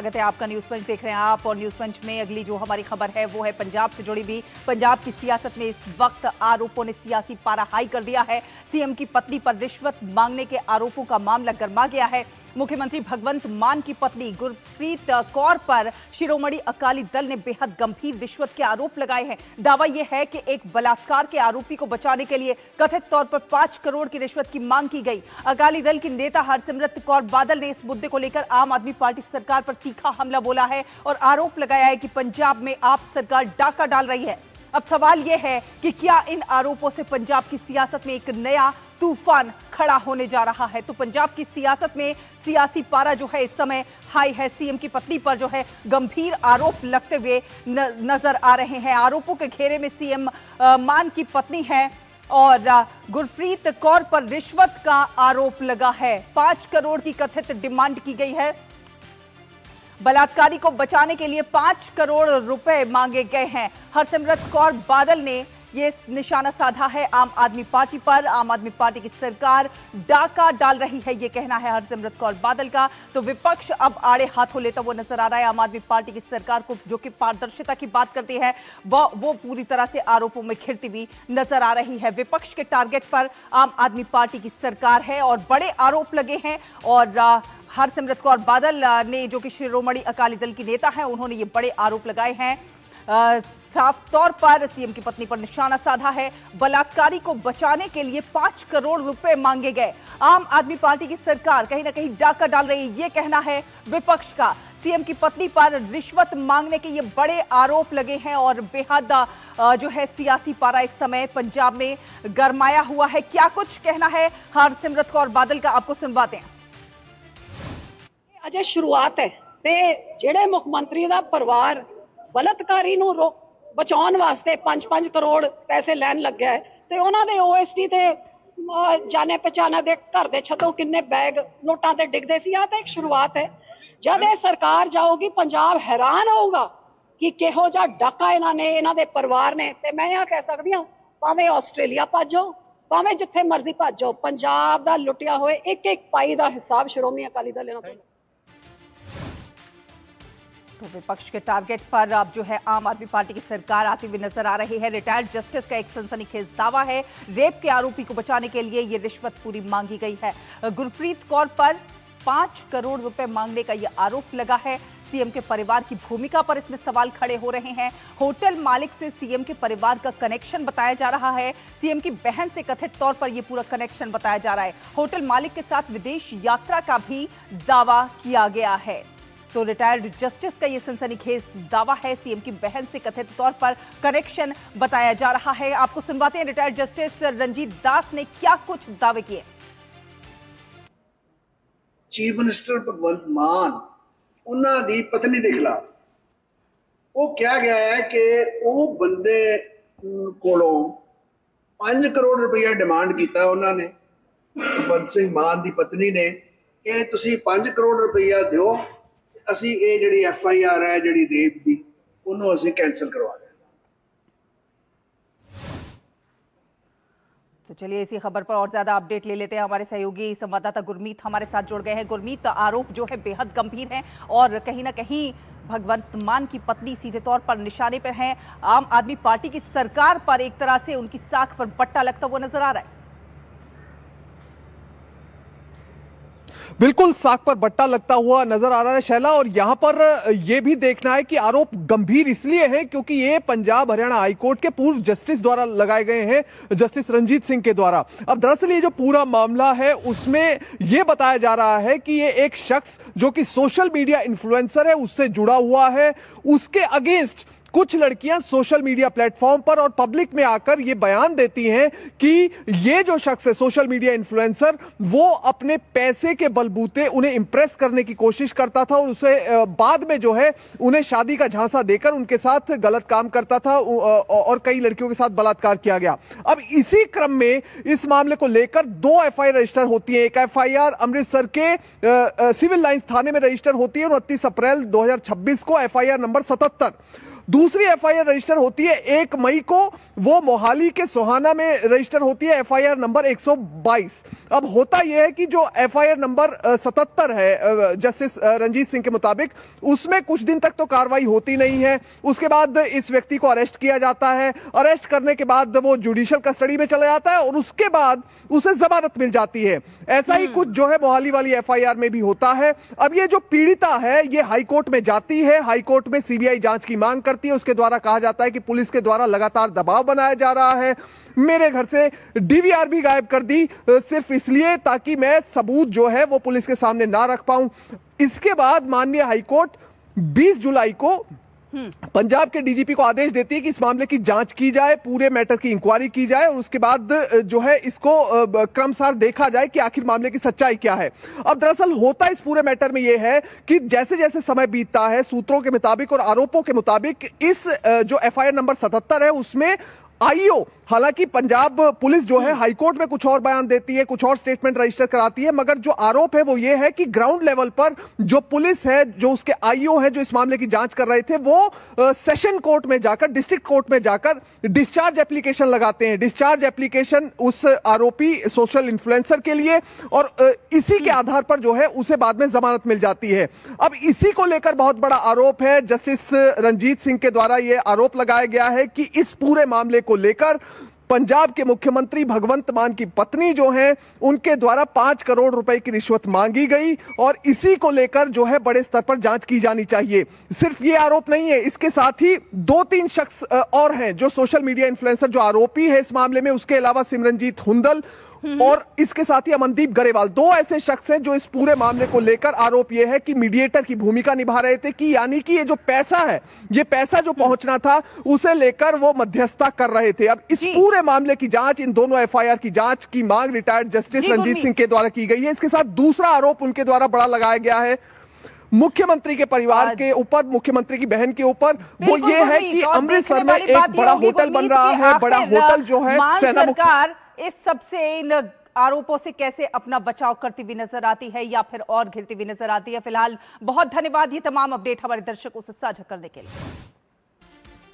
स्वागत है आपका। न्यूज पंच देख रहे हैं आप, और न्यूज पंच में अगली जो हमारी खबर है वो है पंजाब से जुड़ी भी। पंजाब की सियासत में इस वक्त आरोपों ने सियासी पारा हाई कर दिया है। सीएम की पत्नी पर रिश्वत मांगने के आरोपों का मामला गर्मा गया है। मुख्यमंत्री भगवंत मान की पत्नी गुरप्रीत कौर पर शिरोमणि अकाली दल ने बेहद गंभीर रिश्वत के आरोप लगाए हैं। दावा यह है कि एक बलात्कार के आरोपी को बचाने के लिए कथित तौर पर 5 करोड़ की रिश्वत की मांग की गई। अकाली दल की नेता हरसिमरत कौर बादल ने इस मुद्दे को लेकर आम आदमी पार्टी सरकार पर तीखा हमला बोला है और आरोप लगाया है कि पंजाब में आप सरकार डाका डाल रही है। अब सवाल यह है कि क्या इन आरोपों से पंजाब की सियासत में एक नया तूफान खड़ा होने जा रहा है। तो पंजाब की सियासत में सियासी पारा जो है इस समय हाई है। सीएम की पत्नी पर जो है गंभीर आरोप लगते हुए नजर आ रहे हैं। आरोपों के घेरे में सीएम मान की पत्नी है और गुरप्रीत कौर पर रिश्वत का आरोप लगा है। 5 करोड़ की कथित डिमांड की गई है। बलात्कारी को बचाने के लिए 5 करोड़ रुपए मांगे गए हैं। हरसिमरत कौर बादल ने ये निशाना साधा है आम आदमी पार्टी पर। आम आदमी पार्टी की सरकार डाका डाल रही है, ये कहना है हरसिमरत कौर बादल का। तो विपक्ष अब आड़े हाथों लेता हुआ नजर आ रहा है आम आदमी पार्टी की सरकार को, जो कि पारदर्शिता की बात करती है वो पूरी तरह से आरोपों में घिरती हुई नजर आ रही है। विपक्ष के टारगेट पर आम आदमी पार्टी की सरकार है और बड़े आरोप लगे हैं। और हरसिमरत कौर बादल ने, जो कि शिरोमणि अकाली दल की नेता हैं, उन्होंने ये बड़े आरोप लगाए हैं। साफ तौर पर सीएम की पत्नी पर निशाना साधा है। बलात्कारी को बचाने के लिए 5 करोड़ रुपए मांगे गए। आम आदमी पार्टी की सरकार कहीं ना कहीं डाका डाल रही है, ये कहना है विपक्ष का। सीएम की पत्नी पर रिश्वत मांगने के ये बड़े आरोप लगे हैं और बेहद जो है सियासी पारा इस समय पंजाब में गरमाया हुआ है। क्या कुछ कहना है हरसिमरत कौर बादल का, आपको सुनवाते हैं। अजे शुरुआत है ते जेड़े मुख्यमंत्री दा परिवार बलात्कारी नूं बचाउण वास्ते 5-5 करोड़ पैसे लैन लग्या है ते उन्हां दे ओएसडी ते जाने पहचाने दे घर दे छतों किन्ने बैग नोटां ते डिगदे सी। आ ते एक शुरुआत है। जद ये सरकार जाओगी पंजाब हैरान होगा कि किहो जा डाका इन्हां ने, इन्हां दे परिवार ने। ते मैं यह कह सकदी हां, भावें आस्ट्रेलिया भज्जो, भावें जिथे मर्जी भज्जो, पंजाब दा लुटिया होए एक-एक पाई दा हिसाब श्रोमणी अकाली दल इन्हां तों। तो विपक्ष के टारगेट पर अब जो है आम आदमी पार्टी की सरकार आती हुई नजर आ रही है। रिटायर्ड जस्टिस का एक सनसनीखेज दावा है, रेप के आरोपी को बचाने के लिए ये रिश्वत पूरी मांगी गई है। गुरप्रीत कौर पर 5 करोड़ रुपए मांगने का ये आरोप लगा है। सीएम के परिवार की भूमिका पर इसमें सवाल खड़े हो रहे हैं। होटल मालिक से सीएम के परिवार का कनेक्शन बताया जा रहा है। सीएम की बहन से कथित तौर पर यह पूरा कनेक्शन बताया जा रहा है। होटल मालिक के साथ विदेश यात्रा का भी दावा किया गया है। तो रिटायर्ड जस्टिस का ये सनसनीखेज दावा है, सीएम की बहन से कथित तौर पर कनेक्शन बताया जा रहा है। आपको सुनवाते हैं रिटायर्ड जस्टिस रंजीत दास ने क्या कुछ दावे किए। चीफ मिनिस्टर भगवंत मान उन्हां दी पत्नी दे खिलाफ वो कहा गया है कि वो बंदे कोलों 5 करोड़ रुपया डिमांड किया उन्होंने, भगवंत सिंह मान दी पत्नी ने, कि तुसी 5 करोड़ रुपया दिओ, असी ये जिहड़ी FIR है जिहड़ी रेप दी उन्होंने असी कैंसल करवा दें। तो चलिए इसी खबर पर और ज्यादा अपडेट ले लेते हैं। हमारे सहयोगी संवाददाता गुरमीत हमारे साथ जुड़ गए हैं। गुरमीत, आरोप जो है बेहद गंभीर है और कहीं ना कहीं भगवंत मान की पत्नी सीधे तौर पर निशाने पर हैं। आम आदमी पार्टी की सरकार पर एक तरह से उनकी साख पर बट्टा लगता हुआ नजर आ रहा है। बिल्कुल साख पर बट्टा लगता हुआ नजर आ रहा है शैला। और यहां पर यह भी देखना है कि आरोप गंभीर इसलिए है क्योंकि ये पंजाब हरियाणा हाईकोर्ट के पूर्व जस्टिस द्वारा लगाए गए हैं, जस्टिस रंजीत सिंह के द्वारा। अब दरअसल ये जो पूरा मामला है उसमें यह बताया जा रहा है कि ये एक शख्स जो कि सोशल मीडिया इन्फ्लुएंसर है उससे जुड़ा हुआ है, उसके अगेंस्ट कुछ लड़कियां सोशल मीडिया प्लेटफॉर्म पर और पब्लिक में आकर ये बयान देती हैं कि ये जो शख्स है सोशल मीडिया इन्फ्लुएंसर, वो अपने पैसे के बलबूते उन्हें इंप्रेस करने की कोशिश करता था और उसे बाद में जो है उन्हें शादी का झांसा देकर उनके साथ गलत काम करता था और कई लड़कियों के साथ बलात्कार किया गया। अब इसी क्रम में इस मामले को लेकर 2 FIR रजिस्टर होती है। एक FIR अमृतसर के सिविल लाइंस थाने में रजिस्टर होती है 29 अप्रैल 2026 को, FIR नंबर 77। दूसरी FIR रजिस्टर होती है 1 मई को, वो मोहाली के सोहाना में रजिस्टर होती है, FIR नंबर 122। अब होता यह है कि जो एफआईआर नंबर 77 है जस्टिस रंजीत सिंह के मुताबिक, उसमें कुछ दिन तक तो कार्रवाई होती नहीं है। उसके बाद इस व्यक्ति को अरेस्ट किया जाता है। अरेस्ट करने के बाद वो जुडिशियल कस्टडी में चला जाता है और उसके बाद उसे जमानत मिल जाती है। ऐसा ही कुछ जो है मोहाली वाली एफआईआर में भी होता है। अब ये जो पीड़िता है ये हाईकोर्ट में जाती है, हाईकोर्ट में सीबीआई जांच की मांग करती है। उसके द्वारा कहा जाता है कि पुलिस के द्वारा लगातार दबाव बनाया जा रहा है, मेरे घर से डीवीआर भी गायब कर दी सिर्फ इसलिए ताकि मैं सबूत जो है वो पुलिस के सामने ना रख पाऊं। इसके बाद माननीय हाईकोर्ट 20 जुलाई को पंजाब के डीजीपी को आदेश देती है कि इस मामले की जांच की जाए, पूरे मैटर की इंक्वायरी की जाए और उसके बाद जो है इसको क्रमशः देखा जाए कि आखिर मामले की सच्चाई क्या है। अब दरअसल होता इस पूरे मैटर में यह है कि जैसे जैसे समय बीतता है, सूत्रों के मुताबिक और आरोपों के मुताबिक इस जो एफआईआर नंबर 77 है उसमें आईओ, हालांकि पंजाब पुलिस जो है हाईकोर्ट में कुछ और बयान देती है, कुछ और स्टेटमेंट रजिस्टर कराती है, मगर जो आरोप है वो ये है कि ग्राउंड लेवल पर जो पुलिस है, जो उसके आईओ है जो इस मामले की जांच कर रहे थे, वो सेशन कोर्ट में जाकर, डिस्ट्रिक्ट कोर्ट में जाकर डिस्चार्ज एप्लीकेशन लगाते हैं। डिस्चार्ज एप्लीकेशन उस आरोपी सोशल इन्फ्लुएंसर के लिए और इसी के आधार पर जो है उसे बाद में जमानत मिल जाती है। अब इसी को लेकर बहुत बड़ा आरोप है, जस्टिस रंजीत सिंह के द्वारा यह आरोप लगाया गया है कि इस पूरे मामले को लेकर पंजाब के मुख्यमंत्री भगवंत मान की पत्नी जो है उनके द्वारा 5 करोड़ रुपए की रिश्वत मांगी गई और इसी को लेकर जो है बड़े स्तर पर जांच की जानी चाहिए। सिर्फ ये आरोप नहीं है, इसके साथ ही 2-3 शख्स और हैं जो सोशल मीडिया इन्फ्लुएंसर जो आरोपी है इस मामले में। उसके अलावा सिमरनजीत हुंदल और इसके साथ ही अमनदीप गरेवाल, 2 ऐसे शख्स हैं जो इस पूरे मामले को लेकर आरोप यह है कि मीडिएटर की भूमिका निभा रहे थे, कि यानी कि ये जो पैसा है, ये पैसा जो पहुंचना था उसे लेकर वो मध्यस्थता कर रहे थे। अब इस पूरे मामले की जांच, इन दोनों एफआईआर की जांच की मांग रिटायर्ड जस्टिस रंजीत सिंह के द्वारा की गई है। इसके साथ दूसरा आरोप उनके द्वारा बड़ा लगाया गया है मुख्यमंत्री के परिवार के ऊपर, मुख्यमंत्री की बहन के ऊपर। वो ये है कि अमृतसर में एक बड़ा होटल बन रहा है, बड़ा होटल जो है सरकार इस सबसे इन आरोपों से कैसे अपना बचाव करती हुई नजर आती है या फिर और घिरती हुई नजर आती है। फिलहाल बहुत धन्यवाद ये तमाम अपडेट हमारे दर्शकों से साझा करने के लिए।